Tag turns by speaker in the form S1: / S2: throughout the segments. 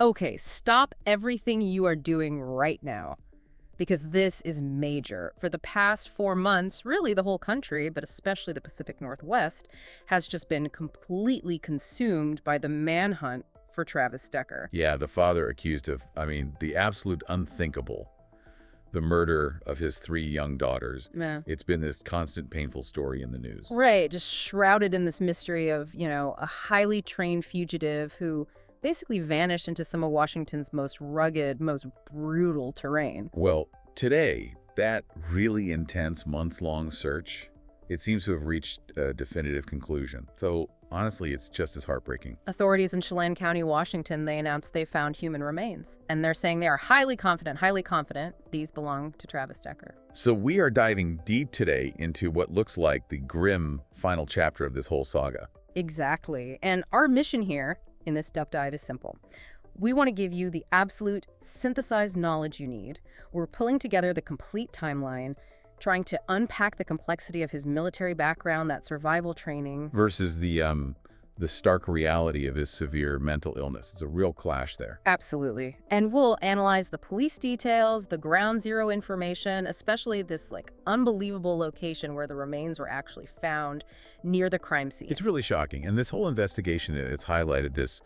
S1: Okay, stop everything you are doing right now, because this is major. For the past 4 months, really the whole country, but especially the Pacific Northwest, has just been completely consumed by the manhunt for Travis Decker.
S2: Yeah, the father accused of, the absolute unthinkable. The murder of his 3 young daughters.
S1: Yeah.
S2: It's been this constant painful story in the news.
S1: Right, just shrouded in this mystery of, a highly trained fugitive who basically vanished into some of Washington's most rugged, most brutal terrain.
S2: Well, today, that really intense months-long search, it seems to have reached a definitive conclusion. Though, honestly, it's just as heartbreaking.
S1: Authorities in Chelan County, Washington, they announced they found human remains. And they're saying they are highly confident these belong to Travis Decker.
S2: So we are diving deep today into what looks like the grim final chapter of this whole saga.
S1: Exactly. And our mission here in this deep dive is simple. We want to give you the absolute synthesized knowledge you need. We're pulling together the complete timeline, trying to unpack the complexity of his military background, that survival training.
S2: Versus the stark reality of his severe mental illness. It's a real clash there.
S1: Absolutely. And we'll analyze the police details, the ground zero information, especially this unbelievable location where the remains were actually found near the crime scene.
S2: It's really shocking. And this whole investigation, it's highlighted this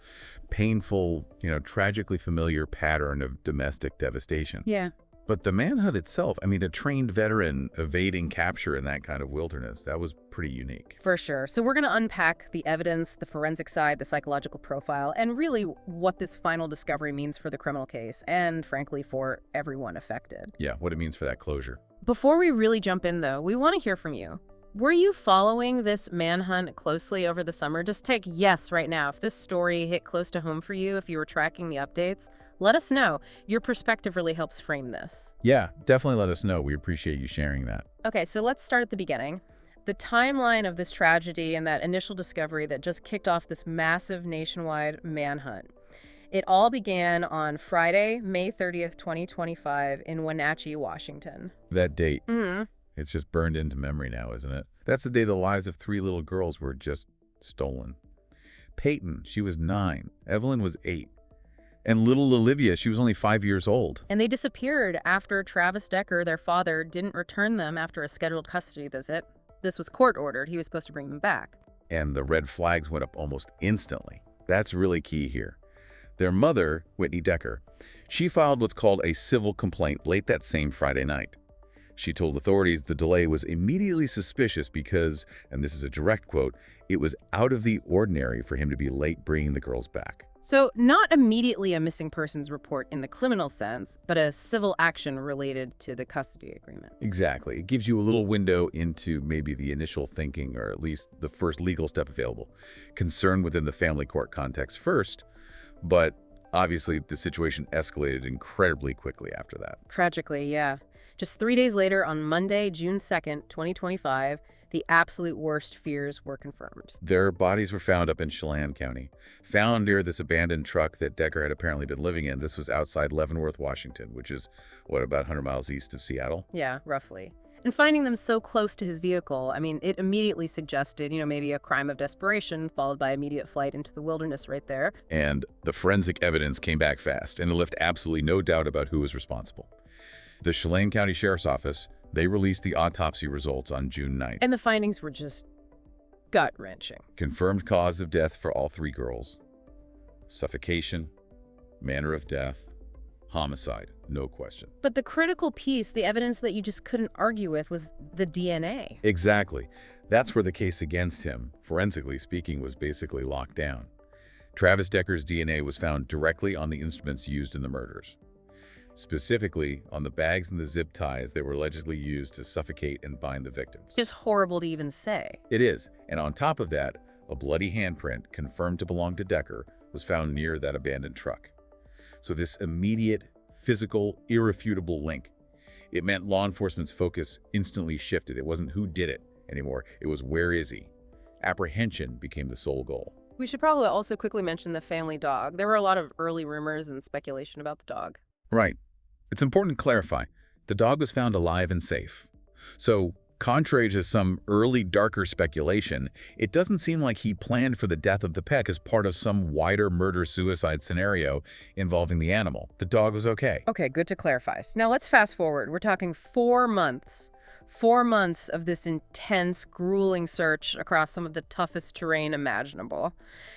S2: painful, tragically familiar pattern of domestic devastation.
S1: Yeah.
S2: But the manhunt itself, a trained veteran evading capture in that kind of wilderness, that was pretty unique.
S1: For sure. So we're going to unpack the evidence, the forensic side, the psychological profile, and really what this final discovery means for the criminal case and, frankly, for everyone affected.
S2: Yeah, what it means for that closure.
S1: Before we really jump in, though, we want to hear from you. Were you following this manhunt closely over the summer? Just take yes right now. If this story hit close to home for you, if you were tracking the updates, let us know. Your perspective really helps frame this.
S2: Yeah, definitely let us know. We appreciate you sharing that.
S1: Okay, so let's start at the beginning. The timeline of this tragedy and that initial discovery that just kicked off this massive nationwide manhunt. It all began on Friday, May 30th, 2025 in Wenatchee, Washington.
S2: That date.
S1: Mm-hmm.
S2: It's just burned into memory now, isn't it? That's the day the lives of 3 little girls were just stolen. Peyton, she was 9. Evelyn was 8. And little Olivia, she was only 5 years old.
S1: And they disappeared after Travis Decker, their father, didn't return them after a scheduled custody visit. This was court-ordered. He was supposed to bring them back.
S2: And the red flags went up almost instantly. That's really key here. Their mother, Whitney Decker, she filed what's called a civil complaint late that same Friday night. She told authorities the delay was immediately suspicious because, and this is a direct quote, it was out of the ordinary for him to be late bringing the girls back.
S1: So not immediately a missing persons report in the criminal sense, but a civil action related to the custody agreement.
S2: Exactly. It gives you a little window into maybe the initial thinking, or at least the first legal step available. Concern within the family court context first, but obviously the situation escalated incredibly quickly after that.
S1: Tragically, yeah. Just 3 days later, on Monday, June 2nd, 2025, the absolute worst fears were confirmed.
S2: Their bodies were found up in Chelan County, found near this abandoned truck that Decker had apparently been living in. This was outside Leavenworth, Washington, which is, about 100 miles east of Seattle?
S1: Yeah, roughly. And finding them so close to his vehicle, it immediately suggested, maybe a crime of desperation followed by immediate flight into the wilderness right there.
S2: And the forensic evidence came back fast, and it left absolutely no doubt about who was responsible. The Chelan County Sheriff's Office, they released the autopsy results on June 9th.
S1: And the findings were just gut-wrenching.
S2: Confirmed cause of death for all 3 girls. Suffocation, manner of death, homicide, no question.
S1: But the critical piece, the evidence that you just couldn't argue with, was the DNA.
S2: Exactly. That's where the case against him, forensically speaking, was basically locked down. Travis Decker's DNA was found directly on the instruments used in the murders. Specifically, on the bags and the zip ties that were allegedly used to suffocate and bind the victims.
S1: Just horrible to even say.
S2: It is. And on top of that, a bloody handprint, confirmed to belong to Decker, was found near that abandoned truck. So this immediate, physical, irrefutable link, it meant law enforcement's focus instantly shifted. It wasn't who did it anymore. It was where is he? Apprehension became the sole goal.
S1: We should probably also quickly mention the family dog. There were a lot of early rumors and speculation about the dog.
S2: Right. It's important to clarify, the dog was found alive and safe. So Contrary to some early darker speculation, it doesn't seem like he planned for the death of the pet as part of some wider murder-suicide scenario involving the animal. The dog was okay.
S1: Okay, good to clarify. Now let's fast forward. We're talking 4 months. 4 months of this intense, grueling search across some of the toughest terrain imaginable.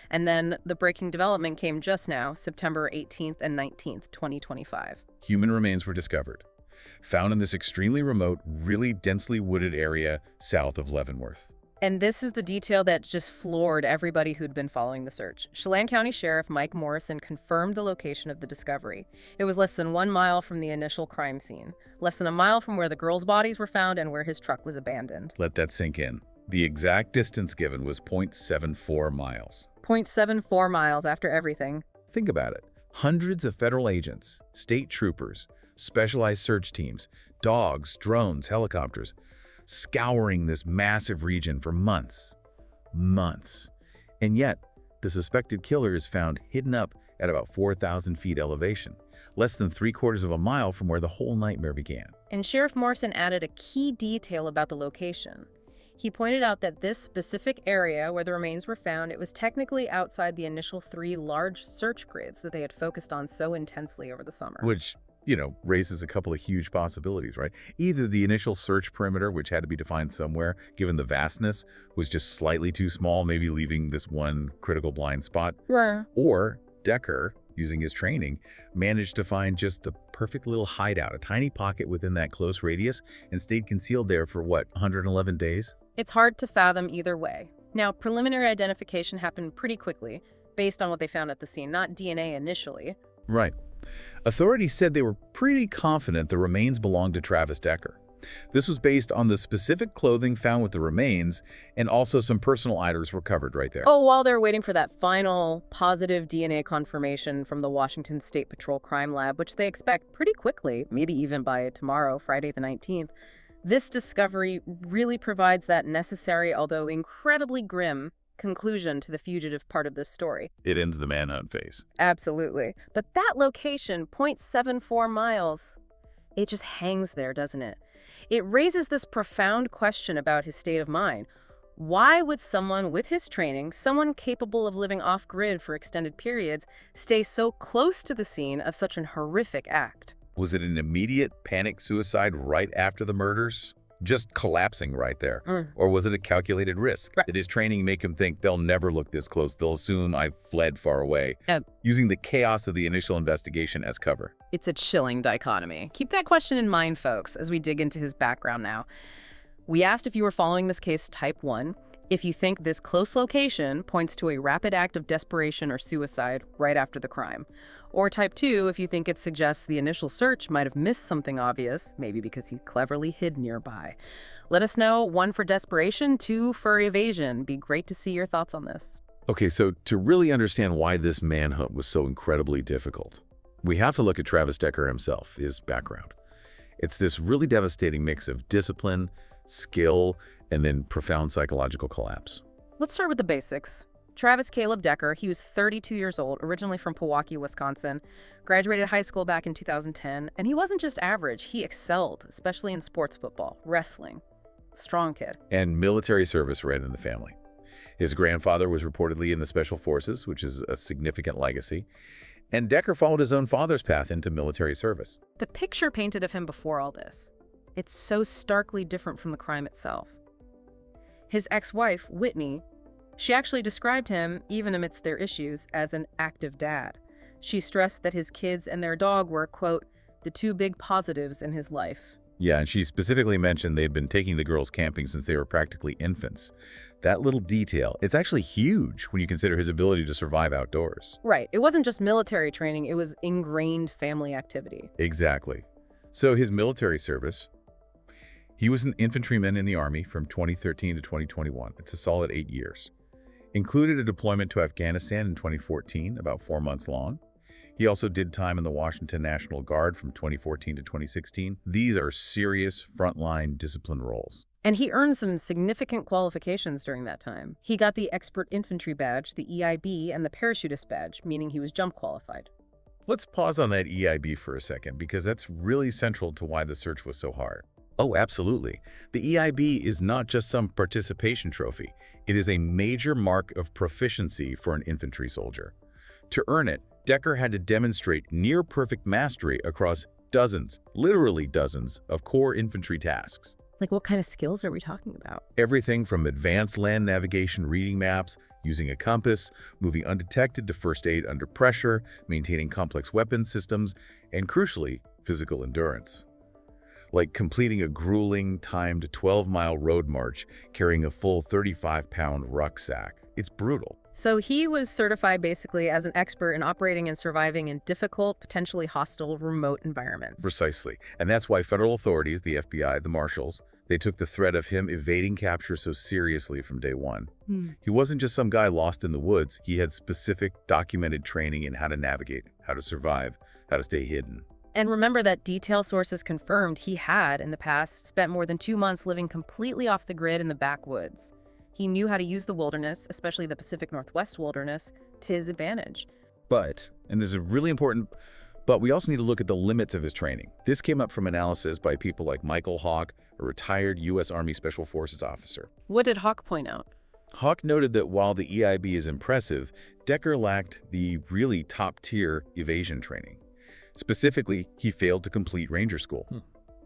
S1: And then the breaking development came just now, September 18th and 19th, 2025.
S2: Human remains were discovered, found in this extremely remote, really densely wooded area south of Leavenworth.
S1: And this is the detail that just floored everybody who'd been following the search. Chelan County Sheriff Mike Morrison confirmed the location of the discovery. It was less than 1 mile from the initial crime scene, less than a mile from where the girls' bodies were found and where his truck was abandoned.
S2: Let that sink in. The exact distance given was 0.74 miles.
S1: 0.74 miles after everything.
S2: Think about it. Hundreds of federal agents, state troopers, specialized search teams, dogs, drones, helicopters, scouring this massive region for months. Months. And yet, the suspected killer is found hidden up at about 4,000 feet elevation, less than 3/4 of a mile from where the whole nightmare began.
S1: And Sheriff Morrison added a key detail about the location. He pointed out that this specific area where the remains were found, it was technically outside the initial 3 large search grids that they had focused on so intensely over the summer.
S2: Which, raises a couple of huge possibilities, right? Either the initial search perimeter, which had to be defined somewhere, given the vastness, was just slightly too small, maybe leaving this one critical blind spot.
S1: Right.
S2: Or DECKER, using his training, managed to find just the perfect little hideout, a tiny pocket within that close radius, and stayed concealed there for, 111 days?
S1: It's hard to fathom either way. Now, preliminary identification happened pretty quickly, based on what they found at the scene, not DNA initially.
S2: Right. Authorities said they were pretty confident the remains belonged to Travis DECKER. This was based on the specific clothing found with the remains, and also some personal items recovered right there.
S1: Oh, while they're waiting for that final positive DNA confirmation from the Washington State Patrol Crime Lab, which they expect pretty quickly, maybe even by tomorrow, Friday the 19th, this discovery really provides that necessary, although incredibly grim, conclusion to the fugitive part of this story.
S2: It ends the manhunt phase.
S1: Absolutely. But that location, 0.74 miles, it just hangs there, doesn't it? It raises this profound question about his state of mind. Why would someone with his training, someone capable of living off-grid for extended periods, stay so close to the scene of such an horrific act?
S2: Was it an immediate panic suicide right after the murders? Just collapsing right there? Or was it a calculated risk?
S1: Right.
S2: Did his training make him think they'll never look this close, they'll assume I've fled far away, using the chaos of the initial investigation as cover?
S1: It's a chilling dichotomy. Keep that question in mind, folks, as we dig into his background now. We asked if you were following this case type 1, if you think this close location points to a rapid act of desperation or suicide right after the crime. Or type 2, if you think it suggests the initial search might have missed something obvious, maybe because he cleverly hid nearby. Let us know, 1 for desperation, 2 for evasion. Be great to see your thoughts on this.
S2: Okay, so to really understand why this manhunt was so incredibly difficult, we have to look at Travis DECKER himself, his background. It's this really devastating mix of discipline, skill, and then profound psychological collapse.
S1: Let's start with the basics. Travis Caleb DECKER, he was 32 years old, originally from Pewaukee, Wisconsin, graduated high school back in 2010, and he wasn't just average, he excelled, especially in sports football, wrestling. Strong kid.
S2: And military service ran in the family. His grandfather was reportedly in the Special Forces, which is a significant legacy, and DECKER followed his own father's path into military service.
S1: The picture painted of him before all this, it's so starkly different from the crime itself. His ex-wife, Whitney, she actually described him, even amidst their issues, as an active dad. She stressed that his kids and their dog were, quote, the 2 big positives in his life.
S2: Yeah, and she specifically mentioned they'd been taking the girls camping since they were practically infants. That little detail, it's actually huge when you consider his ability to survive outdoors.
S1: Right. It wasn't just military training, it was ingrained family activity.
S2: Exactly. So his military service, he was an infantryman in the Army from 2013 to 2021. It's a solid 8 years. Included a deployment to Afghanistan in 2014, about 4 months long. He also did time in the Washington National Guard from 2014 to 2016. These are serious frontline discipline roles.
S1: And he earned some significant qualifications during that time. He got the Expert Infantry Badge, the EIB, and the Parachutist Badge, meaning he was jump qualified.
S2: Let's pause on that EIB for a second, because that's really central to why the search was so hard. Oh, absolutely. The EIB is not just some participation trophy. It is a major mark of proficiency for an infantry soldier. To earn it, Decker had to demonstrate near-perfect mastery across dozens, literally dozens, of core infantry tasks.
S1: Like, what kind of skills are we talking about?
S2: Everything from advanced land navigation reading maps, using a compass, moving undetected to first aid under pressure, maintaining complex weapon systems, and crucially, physical endurance. Like completing a grueling, timed 12-mile road march carrying a full 35-pound rucksack. It's brutal.
S1: So he was certified basically as an expert in operating and surviving in difficult, potentially hostile, remote environments.
S2: Precisely. And that's why federal authorities, the FBI, the Marshals, they took the threat of him evading capture so seriously from day one. He wasn't just some guy lost in the woods. He had specific, documented training in how to navigate, how to survive, how to stay hidden.
S1: And remember that detail sources confirmed he had, in the past, spent more than 2 months living completely off the grid in the backwoods. He knew how to use the wilderness, especially the Pacific Northwest wilderness, to his advantage.
S2: But, and this is really important, but we also need to look at the limits of his training. This came up from analysis by people like Michael Hawk, a retired U.S. Army Special Forces officer.
S1: What did Hawk point out?
S2: Hawk noted that while the EIB is impressive, Decker lacked the really top-tier evasion training. Specifically, he failed to complete Ranger School.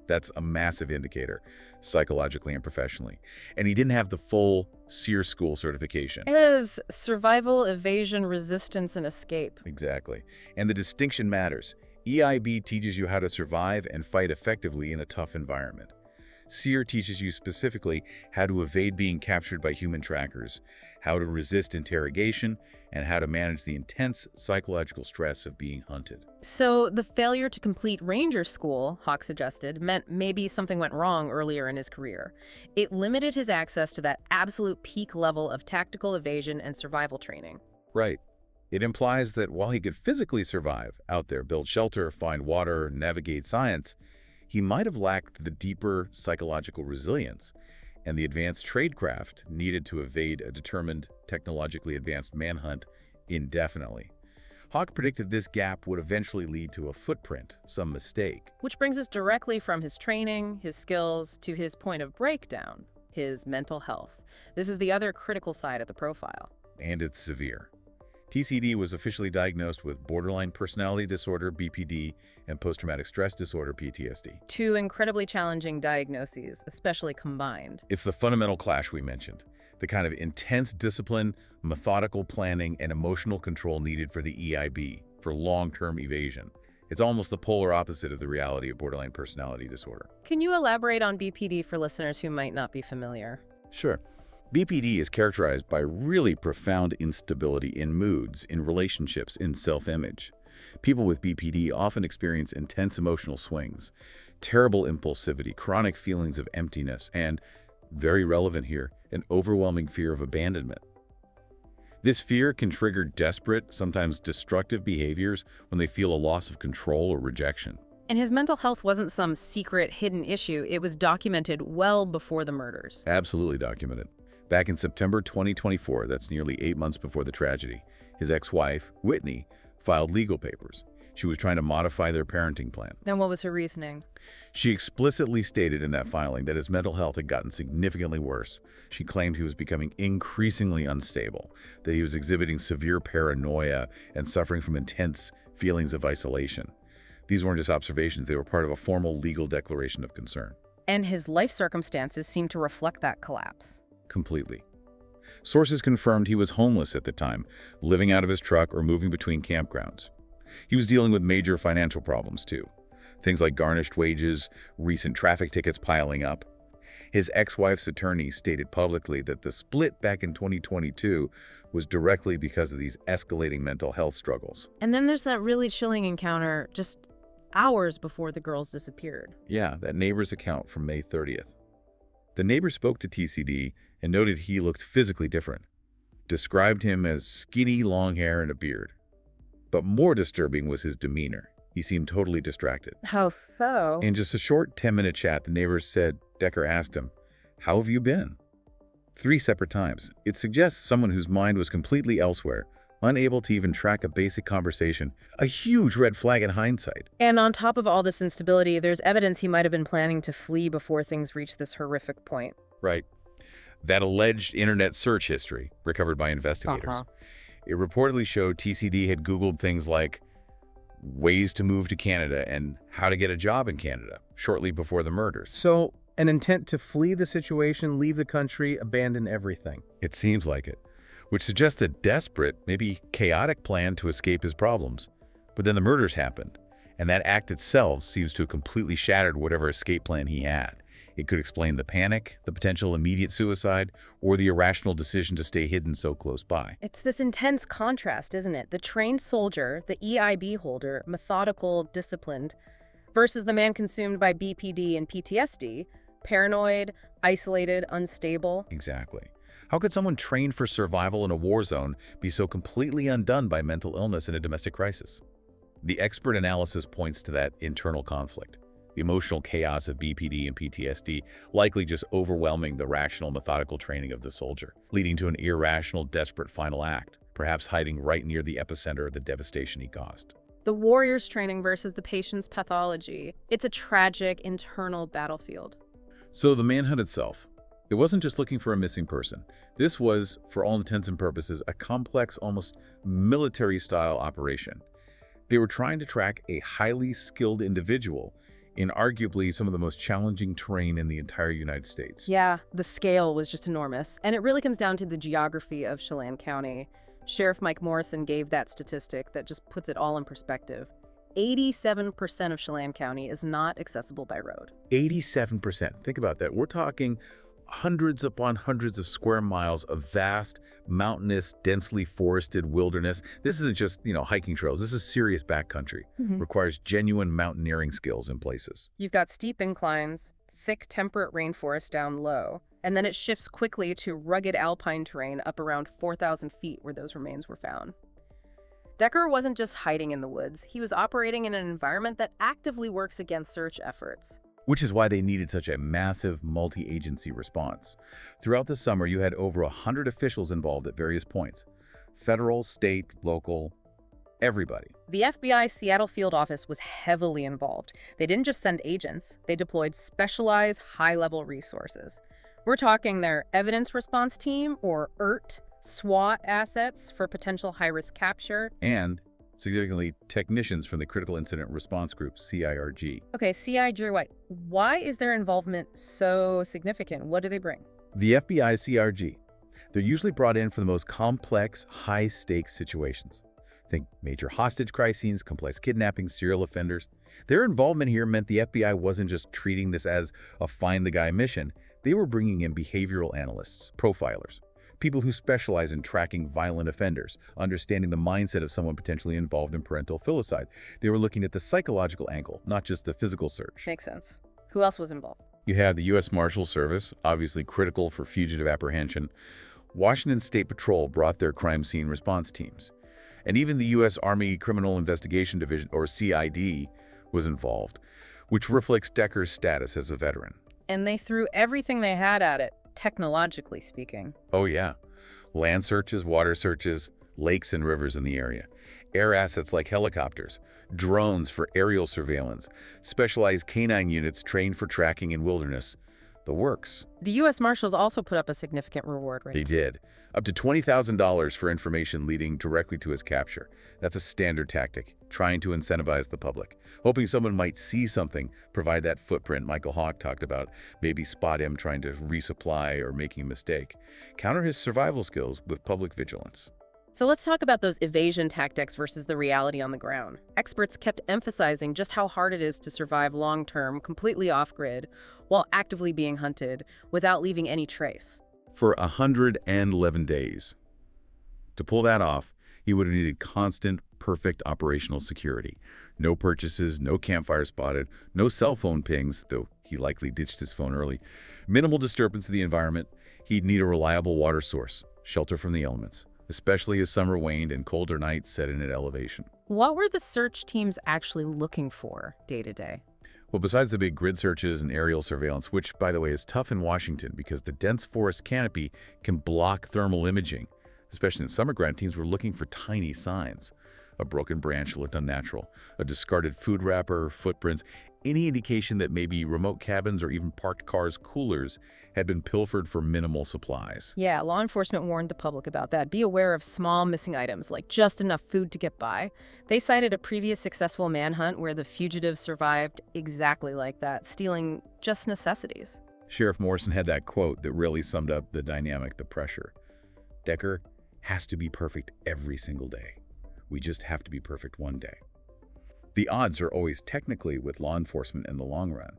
S2: That's a massive indicator, psychologically and professionally. And he didn't have the full SEER school certification.
S1: It is survival, evasion, resistance, and escape.
S2: Exactly. And the distinction matters. EIB teaches you how to survive and fight effectively in a tough environment. SEER teaches you specifically how to evade being captured by human trackers, how to resist interrogation, and how to manage the intense psychological stress of being hunted.
S1: So the failure to complete Ranger School, Hawk suggested, meant maybe something went wrong earlier in his career. It limited his access to that absolute peak level of tactical evasion and survival training.
S2: Right. It implies that while he could physically survive out there, build shelter, find water, navigate science, he might have lacked the deeper psychological resilience and the advanced tradecraft needed to evade a determined, technologically advanced manhunt indefinitely. Hawk predicted this gap would eventually lead to a footprint, some mistake.
S1: Which brings us directly from his training, his skills, to his point of breakdown, his mental health. This is the other critical side of the profile.
S2: And it's severe. TCD was officially diagnosed with borderline personality disorder, BPD, and post-traumatic stress disorder, PTSD.
S1: 2 incredibly challenging diagnoses, especially combined.
S2: It's the fundamental clash we mentioned, the kind of intense discipline, methodical planning, and emotional control needed for the EIB, for long-term evasion. It's almost the polar opposite of the reality of borderline personality disorder.
S1: Can you elaborate on BPD for listeners who might not be familiar?
S2: Sure. BPD is characterized by really profound instability in moods, in relationships, in self-image. People with BPD often experience intense emotional swings, terrible impulsivity, chronic feelings of emptiness, and, very relevant here, an overwhelming fear of abandonment. This fear can trigger desperate, sometimes destructive behaviors when they feel a loss of control or rejection.
S1: And his mental health wasn't some secret, hidden issue. It was documented well before the murders.
S2: Absolutely documented. Back in September 2024, that's nearly 8 months before the tragedy, his ex-wife, Whitney, filed legal papers. She was trying to modify their parenting plan.
S1: Then what was her reasoning?
S2: She explicitly stated in that filing that his mental health had gotten significantly worse. She claimed he was becoming increasingly unstable, that he was exhibiting severe paranoia and suffering from intense feelings of isolation. These weren't just observations, they were part of a formal legal declaration of concern.
S1: And his life circumstances seemed to reflect that collapse.
S2: Completely. Sources confirmed he was homeless at the time, living out of his truck or moving between campgrounds. He was dealing with major financial problems too. Things like garnished wages, recent traffic tickets piling up. His ex-wife's attorney stated publicly that the split back in 2022 was directly because of these escalating mental health struggles.
S1: And then there's that really chilling encounter just hours before the girls disappeared.
S2: Yeah, that neighbor's account from May 30th. The neighbor spoke to TCD and noted he looked physically different, described him as skinny, long hair, and a beard. But more disturbing was his demeanor. He seemed totally distracted.
S1: How so?
S2: In just a short 10-minute chat, the neighbor said Decker asked him, "How have you been?" 3 separate times. It suggests someone whose mind was completely elsewhere, unable to even track a basic conversation. A huge red flag in hindsight.
S1: And on top of all this instability, there's evidence he might have been planning to flee before things reached this horrific point.
S2: Right. That alleged internet search history, recovered by investigators. It reportedly showed TCD had Googled things like ways to move to Canada and how to get a job in Canada shortly before the murders.
S3: So, an intent to flee the situation, leave the country, abandon everything.
S2: It seems like it, which suggests a desperate, maybe chaotic plan to escape his problems. But then the murders happened, and that act itself seems to have completely shattered whatever escape plan he had. It could explain the panic, the potential immediate suicide, or the irrational decision to stay hidden so close by.
S1: It's this intense contrast, isn't it? The trained soldier, the EIB holder, methodical, disciplined, versus the man consumed by BPD and PTSD, paranoid, isolated, unstable.
S2: Exactly. How could someone trained for survival in a war zone be so completely undone by mental illness in a domestic crisis? The expert analysis points to that internal conflict, the emotional chaos of BPD and PTSD likely just overwhelming the rational, methodical training of the soldier, leading to an irrational, desperate final act, perhaps hiding right near the epicenter of the devastation he caused.
S1: The warrior's training versus the patient's pathology. It's a tragic internal battlefield.
S2: So the manhunt itself, it wasn't just looking for a missing person. This was, for all intents and purposes, a complex, almost military-style operation. They were trying to track a highly skilled individual in arguably some of the most challenging terrain in the entire United States.
S1: Yeah, the scale was just enormous. And it really comes down to the geography of Chelan County. Sheriff Mike Morrison gave that statistic that just puts it all in perspective. 87% of Chelan County is not accessible by road.
S2: 87%. Think about that. We're talking hundreds upon hundreds of square miles of vast, mountainous, densely forested wilderness. This isn't just, hiking trails. This is serious backcountry. Requires genuine mountaineering skills in places.
S1: You've got steep inclines, thick temperate rainforest down low, and then it shifts quickly to rugged alpine terrain up around 4,000 feet where those remains were found. DECKER wasn't just hiding in the woods. He was operating in an environment that actively works against search efforts.
S2: Which is why they needed such a massive multi-agency response. Throughout the summer, you had over 100 officials involved at various points. Federal, state, local, everybody.
S1: The FBI Seattle field office was heavily involved. They didn't just send agents. They deployed specialized, high-level resources. We're talking their evidence response team, or ERT, SWAT assets for potential high-risk capture.
S2: And significantly, technicians from the Critical Incident Response Group, CIRG.
S1: Okay, CIRG, why is their involvement so significant? What do they bring?
S2: The FBI CIRG. They're usually brought in for the most complex, high-stakes situations. Think major hostage crises, complex kidnappings, serial offenders. Their involvement here meant the FBI wasn't just treating this as a find-the-guy mission. They were bringing in behavioral analysts, profilers, people who specialize in tracking violent offenders, understanding the mindset of someone potentially involved in parental filicide. They were looking at the psychological angle, not just the physical search.
S1: Makes sense. Who else was involved?
S2: You had the U.S. Marshal Service, obviously critical for fugitive apprehension. Washington State Patrol brought their crime scene response teams. And even the U.S. Army Criminal Investigation Division, or CID, was involved, which reflects DECKER's status as a veteran.
S1: And they threw everything they had at it, technologically speaking.
S2: Oh yeah. Land searches, water searches, lakes and rivers in the area. Air assets like helicopters, drones for aerial surveillance, specialized canine units trained for tracking in wilderness. The works.
S1: The U.S. Marshals also put up a significant reward rate.
S2: They did. Up to $20,000 for information leading directly to his capture. That's a standard tactic, trying to incentivize the public, hoping someone might see something, provide that footprint Michael Hawk talked about, maybe spot him trying to resupply or making a mistake. Counter his survival skills with public vigilance.
S1: So let's talk about those evasion tactics versus the reality on the ground. Experts kept emphasizing just how hard it is to survive long-term, completely off-grid, while actively being hunted, without leaving any trace.
S2: For 111 days. To pull that off, he would have needed constant, perfect operational security. No purchases, no campfire spotted, no cell phone pings, though he likely ditched his phone early. Minimal disturbance of the environment. He'd need a reliable water source, shelter from the elements, especially as summer waned and colder nights set in at elevation.
S1: What were the search teams actually looking for day to day?
S2: Well, besides the big grid searches and aerial surveillance, which, by the way, is tough in Washington because the dense forest canopy can block thermal imaging, Especially in summer, grad teams were looking for tiny signs. A broken branch looked unnatural, a discarded food wrapper, footprints, any indication that maybe remote cabins or even parked cars' coolers had been pilfered for minimal supplies.
S1: Yeah, law enforcement warned the public about that. Be aware of small missing items, like just enough food to get by. They cited a previous successful manhunt where the fugitives survived exactly like that, stealing just necessities.
S2: Sheriff Morrison had that quote that really summed up the dynamic, the pressure. Decker has to be perfect every single day. We just have to be perfect one day. The odds are always technically with law enforcement in the long run,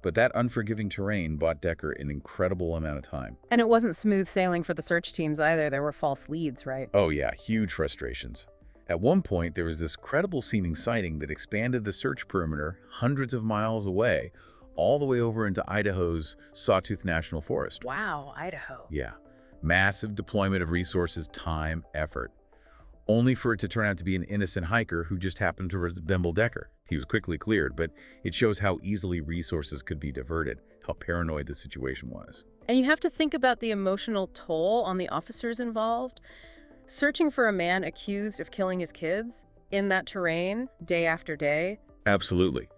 S2: but that unforgiving terrain bought Decker an incredible amount of time.
S1: And it wasn't smooth sailing for the search teams either. There were false leads, right?
S2: Oh yeah, huge frustrations. At one point, there was this credible-seeming sighting that expanded the search perimeter hundreds of miles away, all the way over into Idaho's Sawtooth National Forest.
S1: Wow, Idaho.
S2: Yeah, massive deployment of resources, time, effort, only for it to turn out to be an innocent hiker who just happened to resemble Decker. He was quickly cleared, but it shows how easily resources could be diverted, how paranoid the situation was.
S1: And you have to think about the emotional toll on the officers involved. Searching for a man accused of killing his kids in that terrain, day after day.
S2: Absolutely.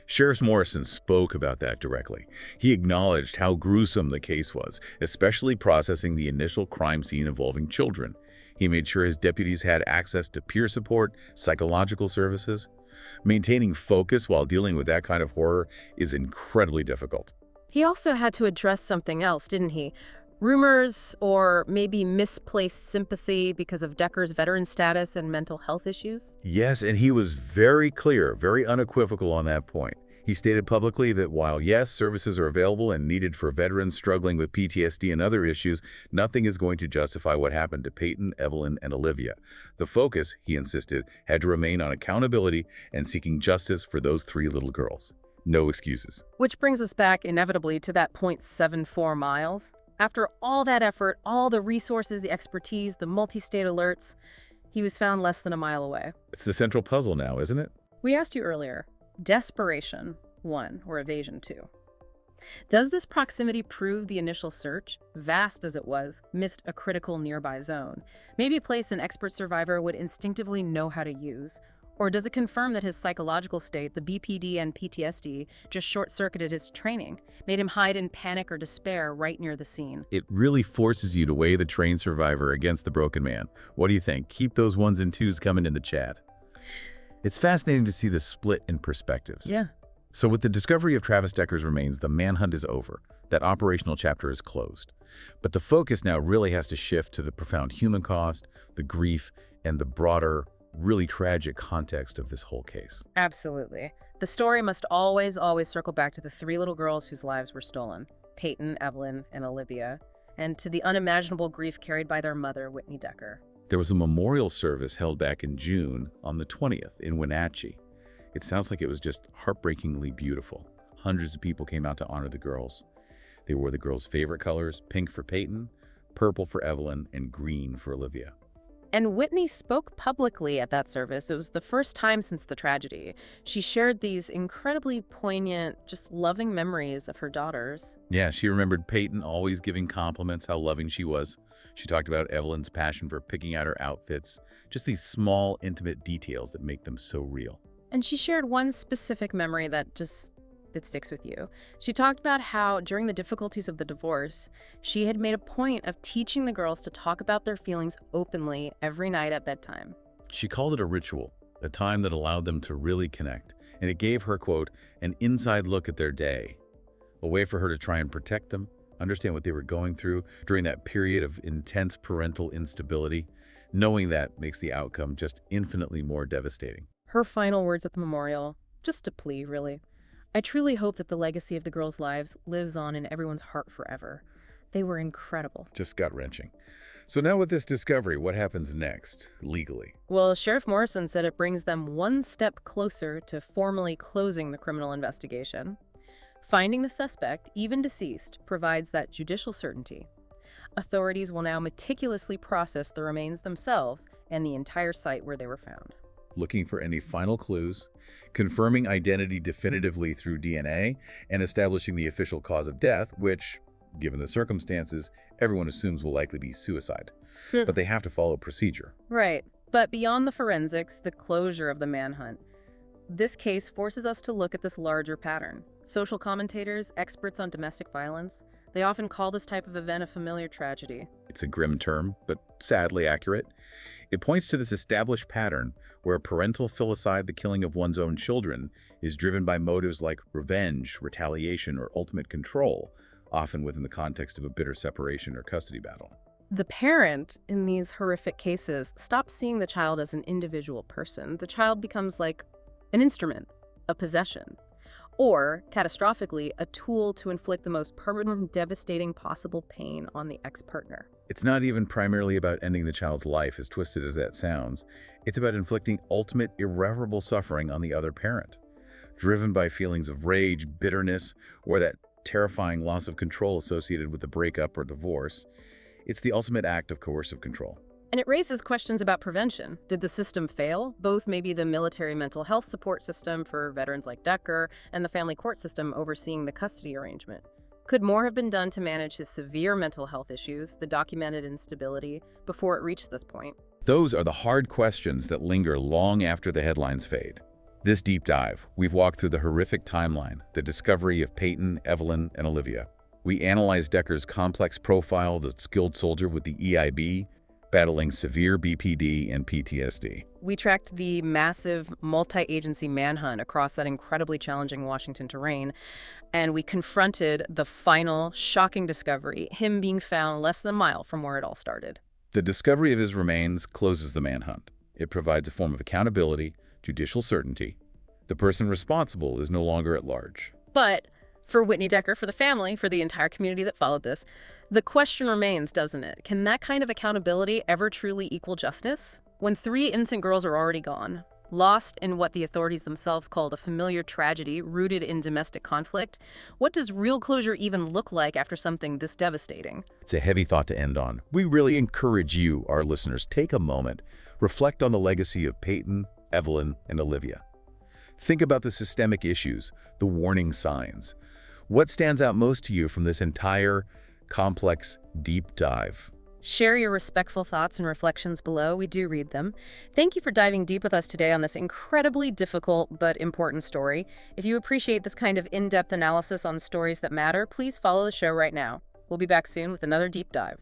S2: Sheriff Morrison spoke about that directly. He acknowledged how gruesome the case was, especially processing the initial crime scene involving children. He made sure his deputies had access to peer support, psychological services. Maintaining focus while dealing with that kind of horror is incredibly difficult.
S1: He also had to address something else, didn't he? Rumors or maybe misplaced sympathy because of Decker's veteran status and mental health issues?
S2: Yes, and he was very clear, very unequivocal on that point. He stated publicly that while, yes, services are available and needed for veterans struggling with PTSD and other issues, nothing is going to justify what happened to Peyton, Evelyn, and Olivia. The focus, he insisted, had to remain on accountability and seeking justice for those 3 little girls. No excuses.
S1: Which brings us back inevitably to that 0.74 miles. After all that effort, all the resources, the expertise, the multi-state alerts, he was found less than a mile away.
S2: It's the central puzzle now, isn't it?
S1: We asked you earlier, desperation 1 or evasion 2. Does this proximity prove the initial search, vast as it was, missed a critical nearby zone? Maybe a place an expert survivor would instinctively know how to use? Or does it confirm that his psychological state, the BPD and PTSD, just short-circuited his training, made him hide in panic or despair right near the scene?
S2: It really forces you to weigh the trained survivor against the broken man. What do you think? Keep those 1s and 2s coming in the chat. It's fascinating to see the split in perspectives.
S1: Yeah.
S2: So with the discovery of Travis Decker's remains, the manhunt is over. That operational chapter is closed. But the focus now really has to shift to the profound human cost, the grief, and the broader, really tragic context of this whole case.
S1: Absolutely. The story must always circle back to the 3 little girls whose lives were stolen, Peyton, Evelyn, and Olivia, and to the unimaginable grief carried by their mother, Whitney Decker.
S2: There was a memorial service held back in June on the 20th in Wenatchee. It sounds like it was just heartbreakingly beautiful. Hundreds of people came out to honor the girls. They wore the girls' favorite colors, pink for Peyton, purple for Evelyn, and green for Olivia.
S1: And Whitney spoke publicly at that service. It was the first time since the tragedy. She shared these incredibly poignant, just loving memories of her daughters.
S2: Yeah, she remembered Peyton always giving compliments, how loving she was. She talked about Evelyn's passion for picking out her outfits, just these small, intimate details that make them so real.
S1: And she shared one specific memory that sticks with you. She talked about how, during the difficulties of the divorce, she had made a point of teaching the girls to talk about their feelings openly every night at bedtime.
S2: She called it a ritual, a time that allowed them to really connect, and it gave her, quote, an inside look at their day, a way for her to try and protect them, understand what they were going through during that period of intense parental instability. Knowing that makes the outcome just infinitely more devastating.
S1: Her final words at the memorial, just a plea, really. I truly hope that the legacy of the girls' lives lives on in everyone's heart forever. They were incredible.
S2: Just gut-wrenching. So now with this discovery, what happens next, legally?
S1: Well, Sheriff Morrison said it brings them one step closer to formally closing the criminal investigation. Finding the suspect, even deceased, provides that judicial certainty. Authorities will now meticulously process the remains themselves and the entire site where they were found.
S2: Looking for any final clues, confirming identity definitively through DNA, and establishing the official cause of death, which, Given the circumstances, everyone assumes will likely be suicide.
S1: Hmm.
S2: But they have to follow procedure.
S1: Right. But beyond the forensics, the closure of the manhunt, this case forces us to look at this larger pattern. Social commentators, experts on domestic violence, they often call this type of event a familiar tragedy.
S2: It's a grim term, but sadly accurate. It points to this established pattern where parental filicide, the killing of one's own children, is driven by motives like revenge, retaliation, or ultimate control, often within the context of a bitter separation or custody battle.
S1: The parent in these horrific cases stops seeing the child as an individual person. The child becomes like an instrument, a possession, or, catastrophically, a tool to inflict the most permanent, devastating possible pain on the ex-partner.
S2: It's not even primarily about ending the child's life, as twisted as that sounds. It's about inflicting ultimate, irreparable suffering on the other parent, driven by feelings of rage, bitterness, or that terrifying loss of control associated with the breakup or divorce. It's the ultimate act of coercive control.
S1: And it raises questions about prevention. Did the system fail? Both maybe the military mental health support system for veterans like DECKER and the family court system overseeing the custody arrangement. Could more have been done to manage his severe mental health issues, the documented instability, before it reached this point?
S2: Those are the hard questions that linger long after the headlines fade. This deep dive, we've walked through the horrific timeline, the discovery of Peyton, Evelyn, and Olivia. We analyzed DECKER's complex profile, the skilled soldier with the EIB, battling severe BPD and PTSD.
S1: We tracked the massive multi-agency manhunt across that incredibly challenging Washington terrain, and we confronted the final shocking discovery, him being found less than a mile from where it all started.
S2: The discovery of his remains closes the manhunt. It provides a form of accountability, judicial certainty. The person responsible is no longer at large.
S1: But for Whitney DECKER, for the family, for the entire community that followed this, the question remains, doesn't it? Can that kind of accountability ever truly equal justice? When 3 innocent girls are already gone, lost in what the authorities themselves called a familiar tragedy rooted in domestic conflict, what does real closure even look like after something this devastating?
S2: It's a heavy thought to end on. We really encourage you, our listeners, take a moment, reflect on the legacy of Peyton, Evelyn, and Olivia. Think about the systemic issues, the warning signs. What stands out most to you from this entire complex, deep dive?
S1: Share your respectful thoughts and reflections below. We do read them. Thank you for diving deep with us today on this incredibly difficult but important story. If you appreciate this kind of in-depth analysis on stories that matter, please follow the show right now. We'll be back soon with another deep dive.